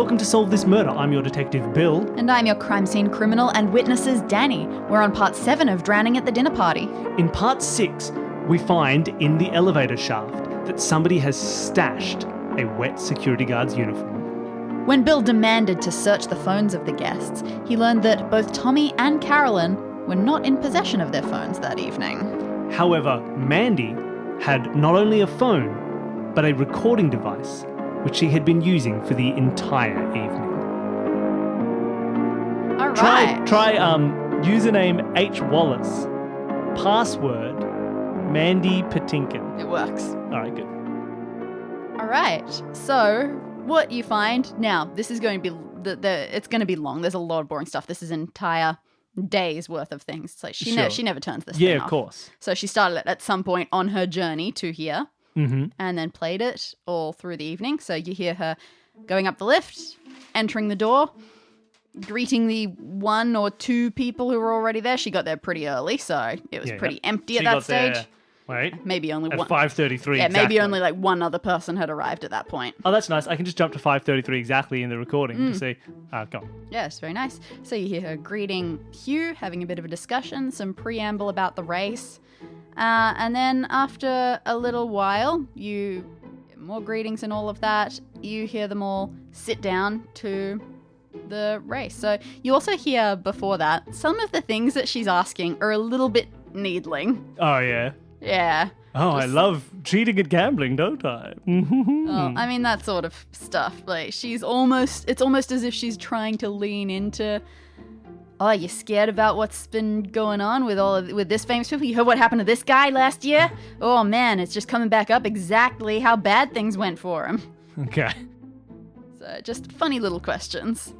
welcome to Solve This Murder. I'm your detective, Bill. And I'm your crime scene criminal and witnesses, Dani. We're on part 7 of Drowning at the Dinner Party. In part 6, we find in the elevator shaft that somebody has stashed a wet security guard's uniform. When Bill demanded to search the phones of the guests, he learned that both Tommy and Carolyn were not in possession of their phones that evening. However, Mandy had not only a phone, but a recording device, which she had been using for the entire evening. All right. Try username H. Wallace. Password Mandy Patinkin. It works. All right, good. All right. So what you find now, this is going to be it's going to be long. There's a lot of boring stuff. This is an entire day's worth of things. So she never turns this thing off. Yeah, of course. So she started it at some point on her journey to here. Mm-hmm. And then played it all through the evening. So you hear her going up the lift, entering the door, greeting the 1 or 2 people who were already there. She got there pretty early, so it was pretty empty at that stage. Maybe only at one. 5:33. Yeah, exactly. maybe only like one other person had arrived at that point. Oh, that's nice. I can just jump to 5:33 exactly in the recording to see. Go on. Yeah, it's very nice. So you hear her greeting Hugh, having a bit of a discussion, some preamble about the race. And then after a little while, more greetings and all of that, you hear them all sit down to the race. So you also hear before that, some of the things that she's asking are a little bit needling. Oh, yeah. Yeah. Oh, I love cheating at gambling, don't I? I mean, that sort of stuff. Like, it's almost as if she's trying to lean into, oh, you scared about what's been going on with this famous people? You heard what happened to this guy last year? Oh man, it's just coming back up exactly how bad things went for him. Okay. So just funny little questions.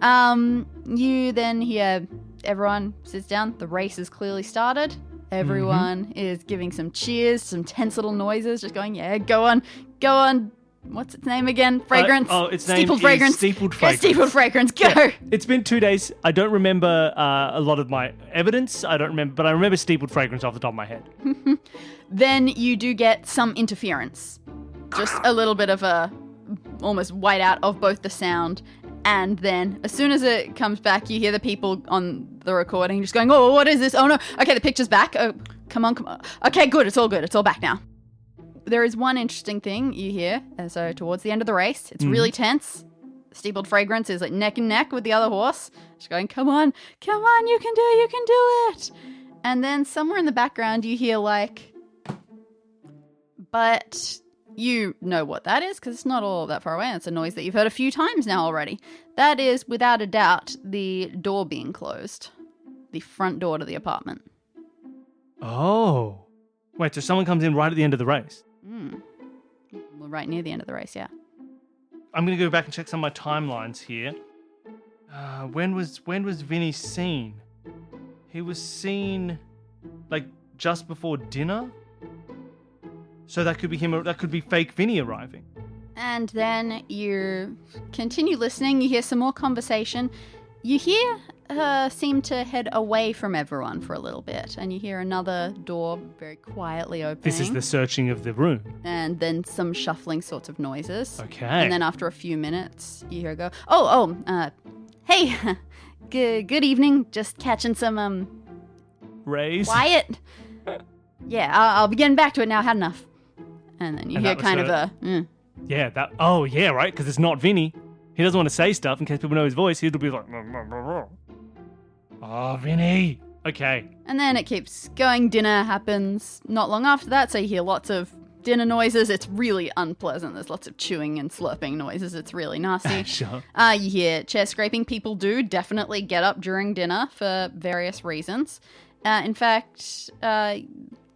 You then hear everyone sits down. The race has clearly started. Everyone is giving some cheers, some tense little noises, just going, yeah, go on. What's its name again? Fragrance. Its name Steepled is Fragrance. Steepled Fragrance. Steepled Fragrance, go! Yeah. It's been 2 days. I don't remember a lot of my evidence. I don't remember, but I remember Steepled Fragrance off the top of my head. Then you do get some interference. Just a little bit of a almost whiteout of both the sound, and then as soon as it comes back, you hear the people on the recording just going, oh, what is this? Oh no. Okay, the picture's back. Oh, come on. Okay, good. It's all good. It's all back now. There is one interesting thing you hear. So towards the end of the race, it's really tense. Steepled Fragrance is like neck and neck with the other horse. Just going, come on, you can do it. And then somewhere in the background you hear like, but you know what that is because it's not all that far away. It's a noise that you've heard a few times now already. That is, without a doubt, the door being closed. The front door to the apartment. Oh. Wait, so someone comes in right at the end of the race? Well, right near the end of the race, yeah. I'm going to go back and check some of my timelines here. When was Vinny seen? He was seen like just before dinner? So that could be him. That could be fake Vinny arriving. And then you continue listening. You hear some more conversation. You hear her seem to head away from everyone for a little bit, and you hear another door very quietly opening. This is the searching of the room. And then some shuffling sorts of noises. Okay. And then after a few minutes, you hear her go, hey, good evening. Just catching some, Raise. quiet. Yeah, I'll be getting back to it now. Had enough. And then you hear kind of a, Yeah, right, because it's not Vinny. He doesn't want to say stuff in case people know his voice. He'll be like, oh, Vinny. Okay. And then it keeps going. Dinner happens not long after that, so you hear lots of dinner noises. It's really unpleasant. There's lots of chewing and slurping noises. It's really nasty. Sure. You hear chair scraping. People do definitely get up during dinner for various reasons. In fact,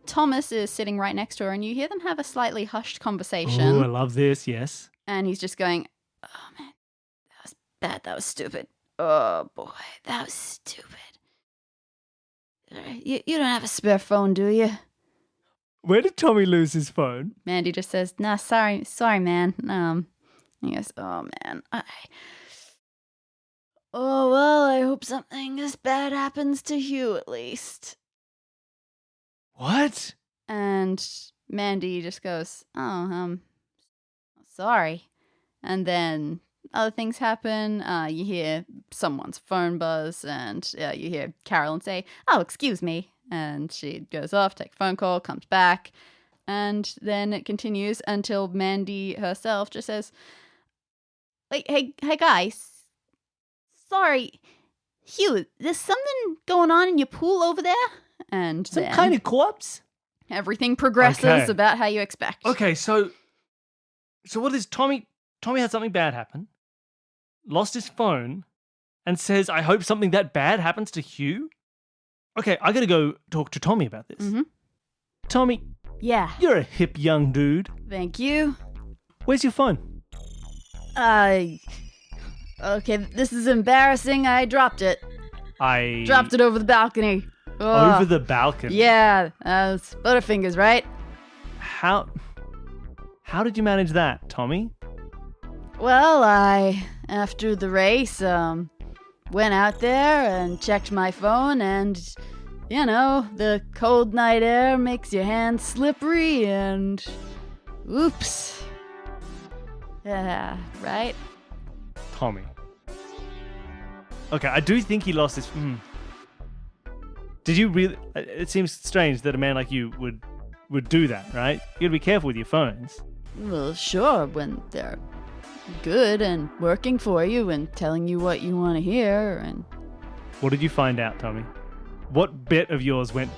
Thomas is sitting right next to her, and you hear them have a slightly hushed conversation. Oh, I love this, yes. And he's just going, oh, man, that was bad. That was stupid. Oh, boy, that was stupid. You don't have a spare phone, do you? Where did Tommy lose his phone? Mandy just says, nah, sorry, man. He goes, oh, man, oh, well, I hope something as bad happens to Hugh at least. What? And Mandy just goes, oh, sorry. And then other things happen. You hear someone's phone buzz, and you hear Carolyn say, "Oh, excuse me," and she goes off, takes a phone call, comes back, and then it continues until Mandy herself just says, Hey guys, sorry, Hugh, there's something going on in your pool over there?" And Some then kind of corpse? everything progresses Okay. about how you expect. Okay, so what is Tommy? Tommy had something bad happen, lost his phone, and says, "I hope something that bad happens to Hugh." Okay, I gotta go talk to Tommy about this. Mhm. Tommy, Yeah, you're a hip young dude. thank you. Where's your phone? Okay, this is embarrassing. I dropped it. I Dropped it over the balcony. over the balcony. Yeah, it's Butterfingers, right? How did you manage that, Tommy? Well, after the race, went out there and checked my phone, and, the cold night air makes your hands slippery, and oops. Yeah, right? Tommy. Okay, I do think he lost his. Did you really? It seems strange that a man like you would do that, right? You gotta be careful with your phones. Well, sure, when they're good and working for you and telling you what you want to hear, and, What did you find out, Tommy? What bit of yours went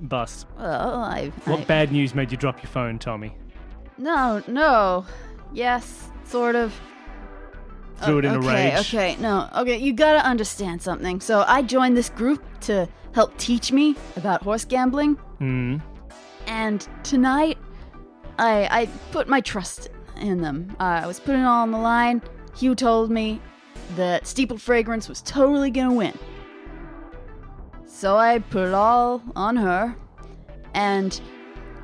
bust? well, What bad news made you drop your phone, Tommy? No. Yes, sort of. Threw it in a rage. Okay, you gotta understand something. So I joined this group to help teach me about horse gambling, and tonight I put my trust in them. I was putting it all on the line. Hugh told me that Steepled Fragrance was totally gonna win. So I put it all on her, and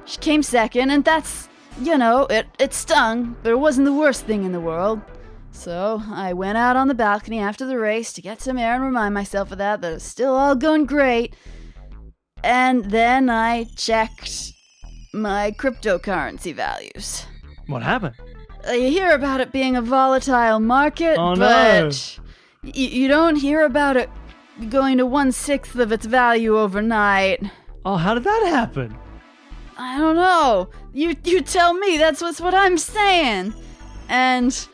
she came second, and that's, it stung, but it wasn't the worst thing in the world. So I went out on the balcony after the race to get some air and remind myself of that it's still all going great. And then I checked my cryptocurrency values. What happened? You hear about it being a volatile market, Oh, no. but you don't hear about it going to 1/6 of its value overnight. Oh, how did that happen? I don't know. You tell me. That's what I'm saying. And,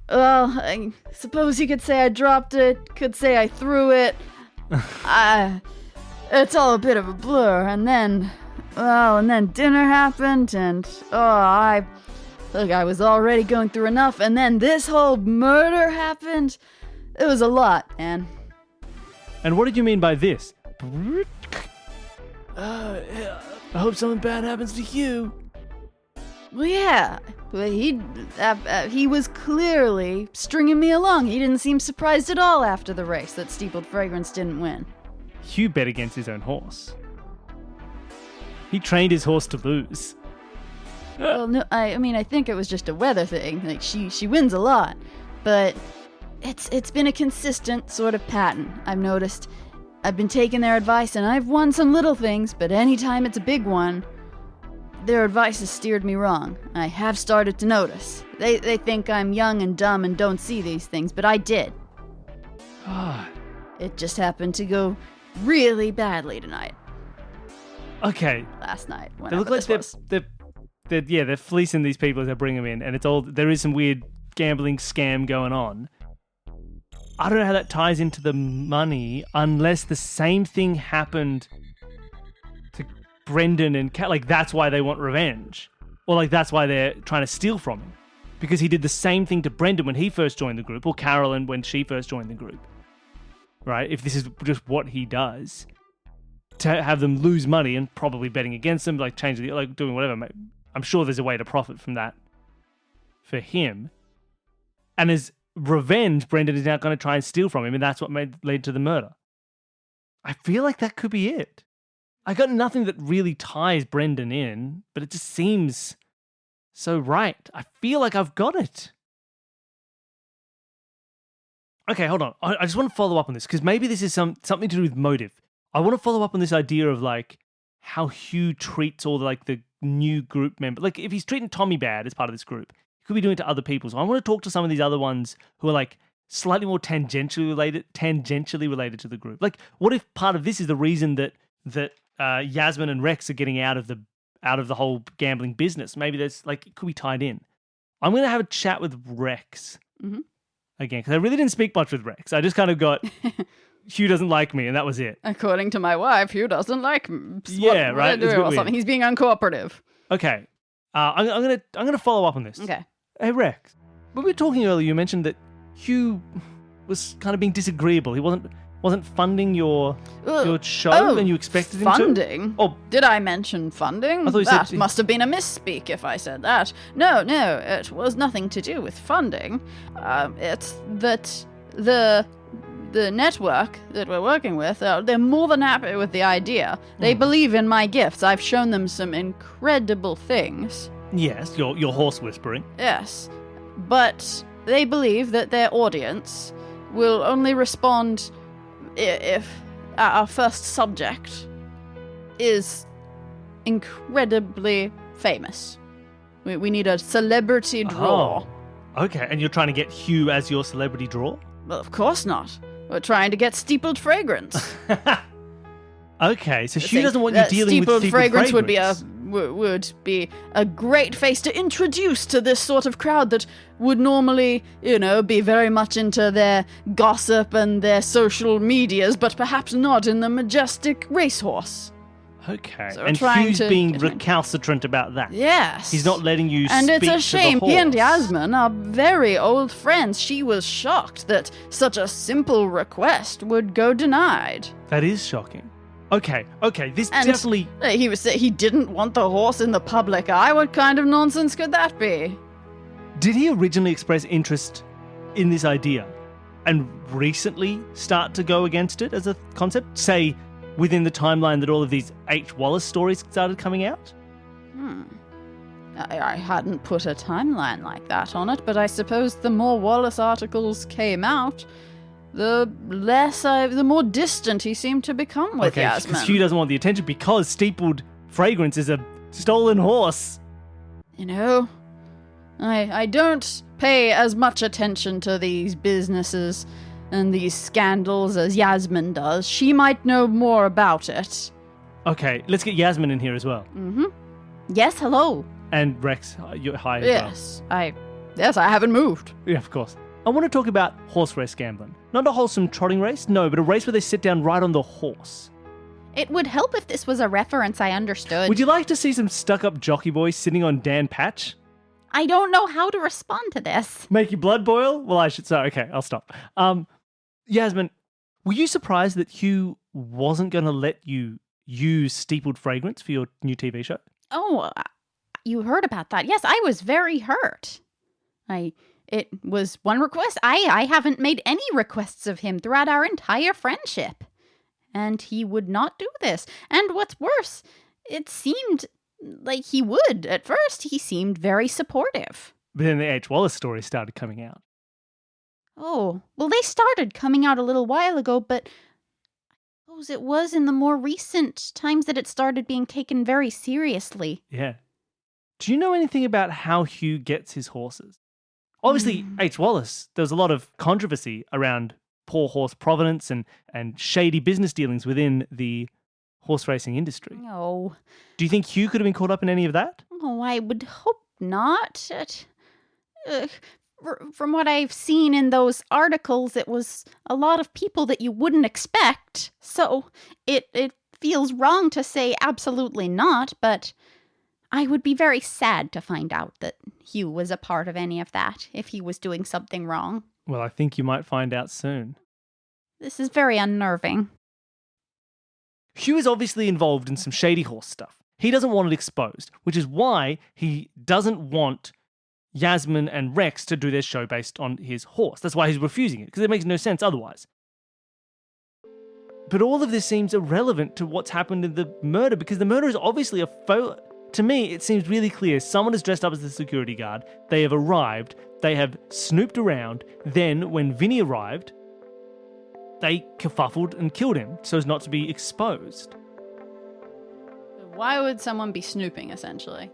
well, I suppose you could say I dropped it, could say I threw it. It's all a bit of a blur. And then dinner happened, and, I was already going through enough, and then this whole murder happened. It was a lot, man. And what did you mean by this? I hope something bad happens to Hugh. Well, yeah, but he was clearly stringing me along. He didn't seem surprised at all after the race that Steepled Fragrance didn't win. Hugh bet against his own horse. He trained his horse to lose. Well, no, I think it was just a weather thing. Like, she wins a lot, but it's been a consistent sort of pattern. I've noticed. I've been taking their advice, and I've won some little things, but anytime it's a big one, their advice has steered me wrong. I have started to notice. They think I'm young and dumb and don't see these things, but I did. God. It just happened to go really badly tonight. Okay. Last night. They look like they're fleecing these people as they bring them in, and there is some weird gambling scam going on. I don't know how that ties into the money unless the same thing happened to Brendan and Kat. Like, that's why they want revenge. Or, like, that's why they're trying to steal from him. Because he did the same thing to Brendan when he first joined the group, or Carolyn when she first joined the group. Right? If this is just what he does, to have them lose money and probably betting against them, like changing, like doing whatever. I'm sure there's a way to profit from that for him. And as revenge, Brendan is now going to try and steal from him, and that's what led to the murder. I feel like that could be it. I got nothing that really ties Brendan in, but it just seems so right. I feel like I've got it. Okay, hold on. I just want to follow up on this, because maybe this is something to do with motive. I want to follow up on this idea of, like, how Hugh treats all the new group members. Like, if he's treating Tommy bad as part of this group, he could be doing it to other people. So I want to talk to some of these other ones who are like slightly more tangentially related to the group. Like, what if part of this is the reason that Yasmin and Rex are getting out of the whole gambling business? Maybe there's like, it could be tied in. I'm going to have a chat with Rex again, because I really didn't speak much with Rex. I just kind of got Hugh doesn't like me, and that was it. According to my wife, Hugh doesn't like me. Yeah, right. Or something. Weird. He's being uncooperative. Okay, I'm gonna follow up on this. Okay. Hey Rex, when we were talking earlier, you mentioned that Hugh was kind of being disagreeable. He wasn't funding your show, and you expected him to. Funding? Oh, did I mention funding? I thought you that said must have been a misspeak if I said that. No, it was nothing to do with funding. It's that the network that we're working with, they're more than happy with the idea. They believe in my gifts. I've shown them some incredible things. Yes, your horse whispering. Yes, but they believe that their audience will only respond if our first subject is incredibly famous. We need a celebrity draw. Oh, okay, and you're trying to get Hugh as your celebrity draw? Well, of course not. We're trying to get steepled fragrance. Okay, so Hugh doesn't want you dealing with steepled fragrance. Would be a great face to introduce to this sort of crowd that would normally, be very much into their gossip and their social medias, but perhaps not in the majestic racehorse. Okay, So and Hugh's being recalcitrant about that. Yes. He's not letting you and speak to the it's a shame. horse. He and Yasmin are very old friends. She was shocked that such a simple request would go denied. That is shocking. Okay, this And definitely... he didn't want the horse in the public eye. What kind of nonsense could that be? Did he originally express interest in this idea and recently start to go against it as a concept? Say, within the timeline that all of these H. Wallace stories started coming out? I hadn't put a timeline like that on it, but I suppose the more Wallace articles came out, the more distant he seemed to become with Yasmin. Because Hugh doesn't want the attention because steepled fragrance is a stolen horse. I don't pay as much attention to these businesses and these scandals as Yasmin does. She might know more about it. Okay, let's get Yasmin in here as well. Yes, hello. And Rex, you're hi as well. Yes, I haven't moved. Yeah, of course. I want to talk about horse race gambling. Not a wholesome trotting race, no, but a race where they sit down right on the horse. It would help if this was a reference I understood. Would you like to see some stuck-up jockey boys sitting on Dan Patch? I don't know how to respond to this. Make your blood boil? Well, I should say. Okay, I'll stop. Yasmin, were you surprised that Hugh wasn't going to let you use steepled fragrance for your new TV show? Oh, you heard about that. Yes, I was very hurt. It was one request. I haven't made any requests of him throughout our entire friendship. And he would not do this. And what's worse, it seemed like he would. At first, he seemed very supportive. But then the H. Wallace story started coming out. Oh, well, they started coming out a little while ago, but I suppose it was in the more recent times that it started being taken very seriously. Yeah. Do you know anything about how Hugh gets his horses? Obviously, H. Wallace, there was a lot of controversy around poor horse provenance and shady business dealings within the horse racing industry. Oh. Do you think Hugh could have been caught up in any of that? Oh, I would hope not. From what I've seen in those articles, it was a lot of people that you wouldn't expect. So it feels wrong to say absolutely not, but I would be very sad to find out that Hugh was a part of any of that if he was doing something wrong. Well, I think you might find out soon. This is very unnerving. Hugh is obviously involved in some shady horse stuff. He doesn't want it exposed, which is why he doesn't want Yasmin and Rex to do their show based on his horse. That's why he's refusing it, because it makes no sense otherwise. But all of this seems irrelevant to what's happened in the murder, because the murder is obviously a faux... To me, it seems really clear. Someone is dressed up as the security guard. They have arrived. They have snooped around. Then, when Vinny arrived, they kerfuffled and killed him so as not to be exposed. Why would someone be snooping, essentially?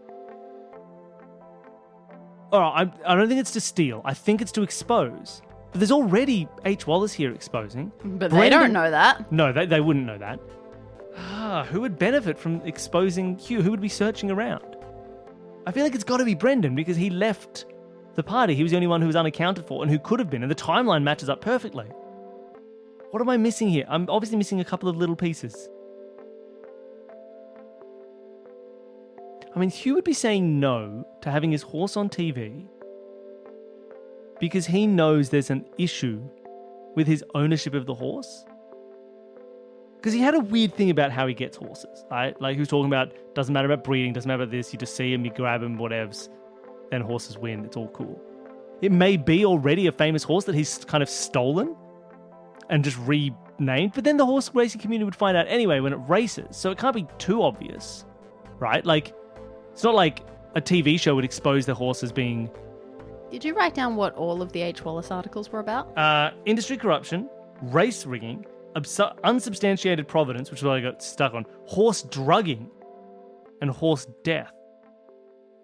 All right, I don't think it's to steal. I think it's to expose. But there's already H. Wallace here exposing. But they don't know that. No, they wouldn't know that. Who would benefit from exposing Hugh? Who would be searching around? I feel like it's got to be Brendan because he left the party. He was the only one who was unaccounted for and who could have been. And the timeline matches up perfectly. What am I missing here? I'm obviously missing a couple of little pieces. I mean, Hugh would be saying no to having his horse on TV because he knows there's an issue with his ownership of the horse. Because he had a weird thing about how he gets horses, right? Like he was talking about, doesn't matter about breeding, doesn't matter about this, you just see him, you grab him, whatevs, then horses win, it's all cool. It may be already a famous horse that he's kind of stolen and just renamed, but then the horse racing community would find out anyway when it races, so it can't be too obvious, right? Like, it's not like a TV show would expose the horse as being... Did you write down what all of the H. Wallace articles were about? Industry corruption, race rigging, unsubstantiated providence, which is what I got stuck on, horse drugging, and horse death.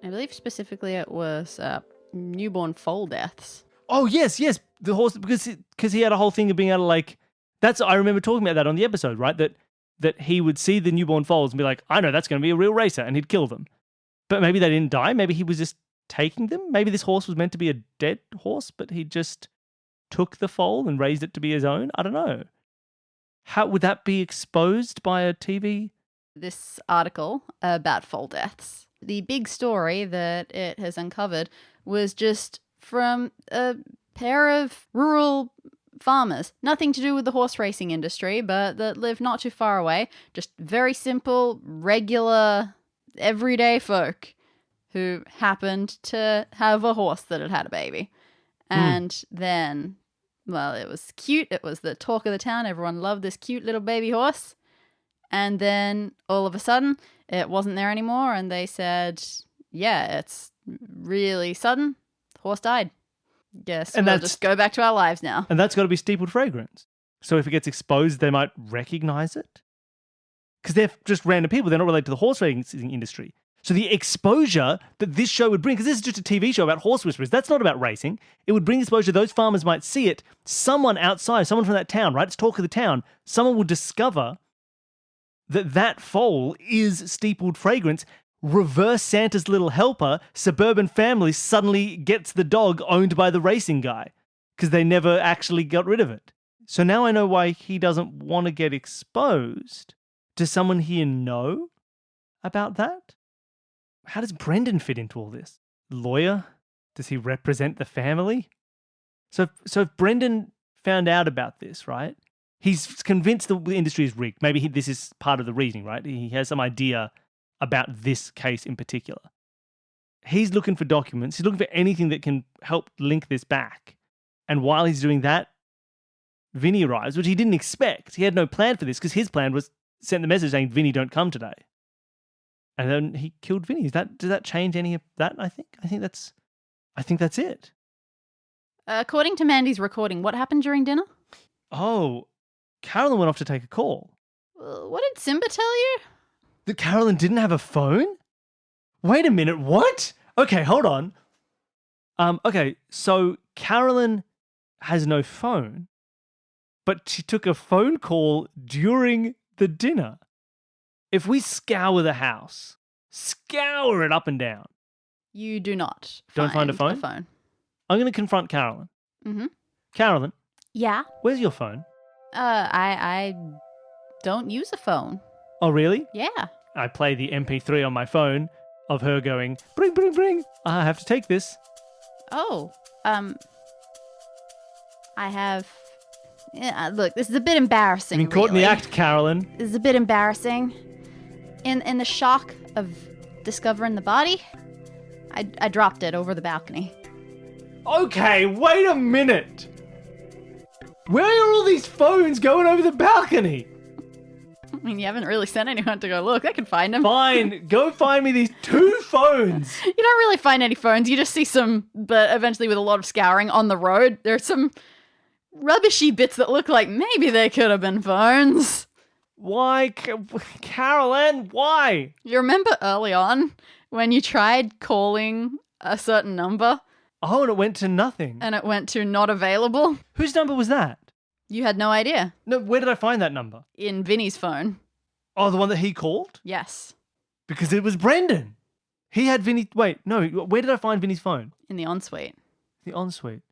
I believe specifically it was newborn foal deaths. Oh, yes. The horse, because he had a whole thing of being able to, like... I remember talking about that on the episode, right? That he would see the newborn foals and be like, I know that's going to be a real racer, and he'd kill them. But maybe they didn't die. Maybe he was just taking them. Maybe this horse was meant to be a dead horse, but he just took the foal and raised it to be his own. I don't know. How would that be exposed by a TV? This article about foal deaths, the big story that it has uncovered was just from a pair of rural farmers. Nothing to do with the horse racing industry, but that live not too far away. Just very simple, regular... everyday folk who happened to have a horse that had had a baby. And then, well, it was cute. It was the talk of the town. Everyone loved this cute little baby horse. And then all of a sudden, it wasn't there anymore. And they said, yeah, it's really sudden. The horse died. Guess we'll just go back to our lives now. And that's got to be steepled fragrance. So if it gets exposed, they might recognize it. Because they're just random people. They're not related to the horse racing industry. So the exposure that this show would bring, because this is just a TV show about horse whisperers, that's not about racing. It would bring exposure. Those farmers might see it. Someone outside, someone from that town, right? It's talk of the town. Someone will discover that foal is steepled fragrance. Reverse Santa's little helper, suburban family suddenly gets the dog owned by the racing guy because they never actually got rid of it. So now I know why he doesn't want to get exposed. Does someone here know about that? How does Brendan fit into all this? Lawyer? Does he represent the family? So if Brendan found out about this, right? He's convinced the industry is rigged. Maybe this is part of the reasoning, right? He has some idea about this case in particular. He's looking for documents. He's looking for anything that can help link this back. And while he's doing that, Vinny arrives, which he didn't expect. He had no plan for this because his plan was send the message saying, Vinny, don't come today. And then he killed Vinny. Does that change any of that? I think that's it. According to Mandy's recording, what happened during dinner? Oh, Carolyn went off to take a call. What did Simba tell you? That Carolyn didn't have a phone? Wait a minute, what? Okay, hold on. Okay, so Carolyn has no phone, but she took a phone call during the dinner. If we scour the house, scour it up and down. You do not Don't find a phone? I'm going to confront Carolyn. Mm-hmm. Carolyn. Yeah? Where's your phone? I don't use a phone. Oh, really? Yeah. I play the MP3 on my phone of her going, bring, bring, bring. I have to take this. Oh, I have... Yeah, look, this is a bit embarrassing, You've been caught in the act, Carolyn. This is a bit embarrassing. In the shock of discovering the body, I dropped it over the balcony. Okay, wait a minute. Where are all these phones going over the balcony? I mean, you haven't really sent anyone to go look. They can find them. Fine, go find me these 2 phones. You don't really find any phones. You just see some, but eventually with a lot of scouring on the road, there's some rubbishy bits that look like maybe they could have been phones. Why, Carolyn, why? You remember early on when you tried calling a certain number, Oh, and it went to nothing. and it went to not available. Whose number was that? You had no idea. No, where did I find that number? In Vinny's phone. Oh, the one that he called? Yes. Because it was Brendan. He had Vinny. Wait, no. Where did I find Vinny's phone? In the ensuite. The ensuite.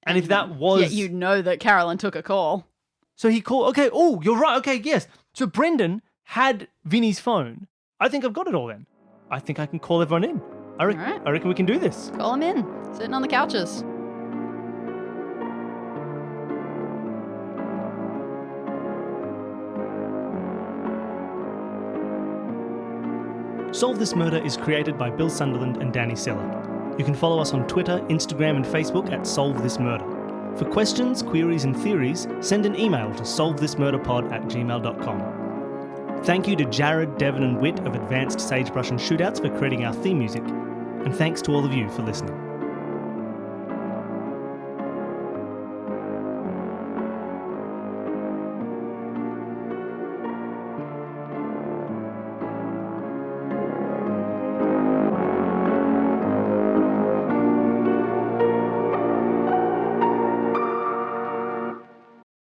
And if that was. Yeah, you know that Carolyn took a call. So he called. Okay. Oh, you're right. Okay, yes. So Brendan had Vinny's phone. I think I've got it all then. I think I can call everyone in. I reckon we can do this. Call him in. Sitting on the couches. Solve This Murder is created by Bill Sunderland and Dani Siller. You can follow us on Twitter, Instagram and Facebook at Solve This Murder. For questions, queries and theories, send an email to solvethismurderpod@gmail.com. Thank you to Jared, Devon and Whit of Advanced Sagebrush and Shootouts for creating our theme music. And thanks to all of you for listening.